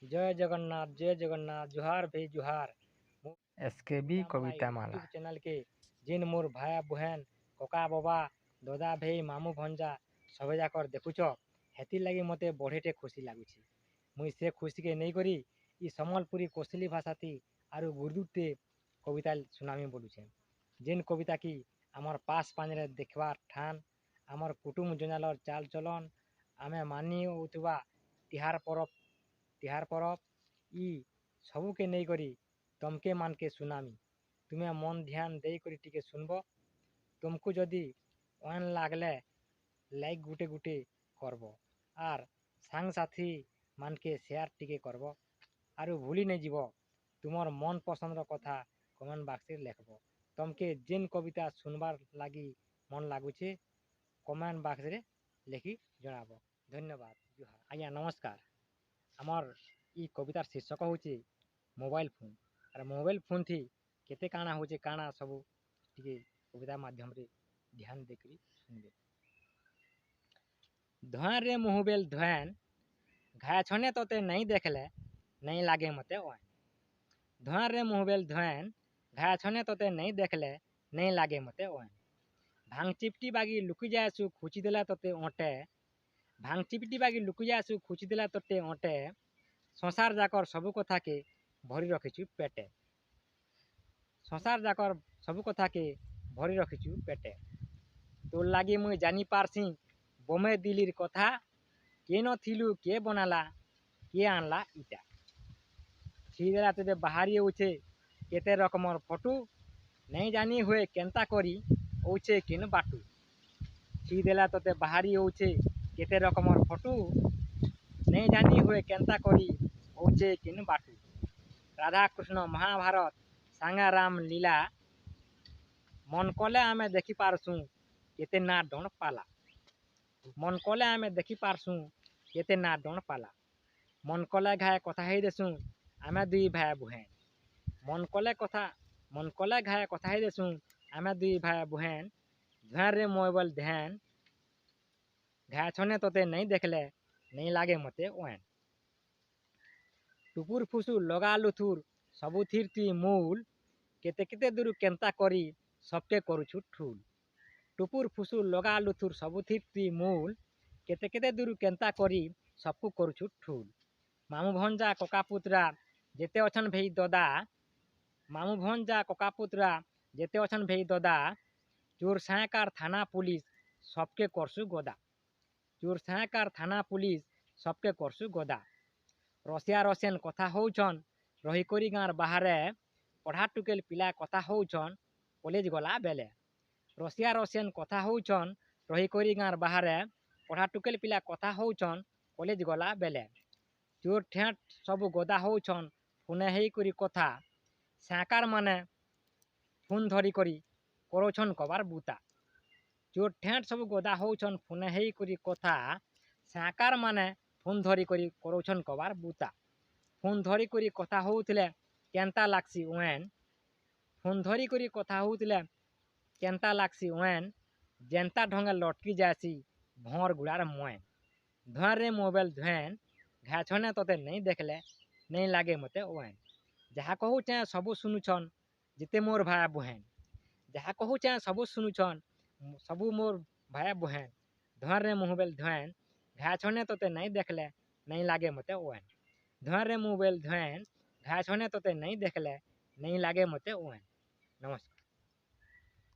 जय जगन्नाथ जुहार भाई जुहार। एसकेबी कविता माला YouTube channel के जिन मोर भाया बहन कका बाबा दादा भाई मामू भंजा सबे जाकर देखुच हेतिर लगी मते बढ़ेटे खुशी लगुच। मुई से खुशी के नहीं करी ई सम्बलपुरी कोसली भाषा थी आरु गुरुते कविता सुनामी बोलुछे। जिन कविता की आमर पास पाने देखबार ठान आमर कुटुम जंजालर चाल चलन आमे मानी उतवा तिहार परब ई सबू के नहीं करी तमके मान के सुनामी। तुम्हें मन ध्यान दे करी टिके सुनब। तुमको जदि ऑन लागले लाइक गुटे गुटे करब आर सांग साथी मान के शेयर टिके करब आरु भूली नहीं जीव तुमर मन पसंद कथा कमेंट बॉक्स में लिखब। तमके जिन कविता सुनबार लगी मन लगुचे कमेंट बॉक्स में लिखि जनाब। धन्यवाद जुहार आज्ञा नमस्कार। आमर ई कवितार शीर्षक होची मोबाइल फोन और मोबाइल फोन थी केते काना होचे काना सबू टिके कविता माध्यम रे ध्यान देकरी सुनबे। धोन रे मोबाइल धोन घाया छने तोते नहीं देखले नहीं लागे मते ओन। धोन रे मोबाइल धोन घाया छने तोते नहीं देखले नहीं लागे मते ओन। भांग चिपटी बागी लुकी जायसु खुची देला तोते ओटे भांग चिपटी बागी लुकी जायसु खुची देला तोते ओटे संसार जाकर सबू कथा के भरी रखिछु पेटे। संसार जाकर सबू कथा के भरी रखिछु पेटे। तोर लागी मुई जानी पारसी बोमे दिलीर कथा के न थिलु के बनाला के आनला इटा। छीदेला तोते बाहरी उछे केते रकमर फटू नहीं जानी हुए केंता करी औचे केन बाटू। छीदेला तोते बाहरी उछे केते रकमर फटू नहीं जानी हुए केंता करी औचे केन बाटू। राधा कृष्ण महाभारत सांगा राम लीला मन कले आमे देखी पारसु केते ना डण पाला। मन कले आमे देखी पारसु केते ना डण पाला। मन कले घाय कथा ही देसु आमे दुई भाई बहन। मन कले घाय कथा ही देसु आमे दुई भाई बहन। ध्यान रे मोबाइल ध्यान घाय छने तोते नहीं देखले नहीं लागे मते ओन। टुपुर फुसु लगा लुथुर सबुथिर तुई मूल केते केते दूर केंता करी सबके करुछु ठूल। टुपुर फुसु लगा लुथुर सबुथिर तुई मूल केते केते दूर केंता करी सबको करुछु ठूल। मामू भंजा कका पुत्रा जेते अछन भेई ददा मामू भंजा कका पुत्रा जेते अछन भेई ददा चोर सायकार थाना पुलिस सबके करसु गदा। चोर सायकार थाना पुलिस सबके करसु गदा। रसिया रसियन कथा होउछन रही करी गाँर बाहरे पढ़ा टुकेल पिला कथा होउछन कॉलेज गला बेले। रसिया रसियन कथा होउछन रही करी गाँर बाहरे पढ़ा टुकेल पिला कथा होउछन कॉलेज गला बेले। चोर ठेठ सब गदा होउछन फुने हेई करी कथा साकार माने फोन धरी करी करोछन कबार बुता। चोर ठेठ सब गदा होउछन फुने हेई करी कथा साकार माने फोन धरी करी करोछन कबार बुता। फोन धरी करी कथा होउथिले केंता लागसी ओन। फोन धरी करी कथा होउथिले केंता लागसी ओन जेंता ढंगे लटकी जासी भौर गुड़ार मोन। धोन रे मोबाइल धोन घाय छने तोते नहीं देखले नहीं लागे मते ओन। जहा कहू चाहे सबू सुनुछन जिते मोर भाई बहन। जहा कहू चाहे सबू सुनुछन सबू मोर भाई बहन। धोन रे मोबाइल धोन घाय छने तोते नहीं देखले नहीं लागे मते ओन। धोन रे मोबाइल धोन घाय छने तोते नहीं देखले नहीं लागे मते ओन। नमस्कार।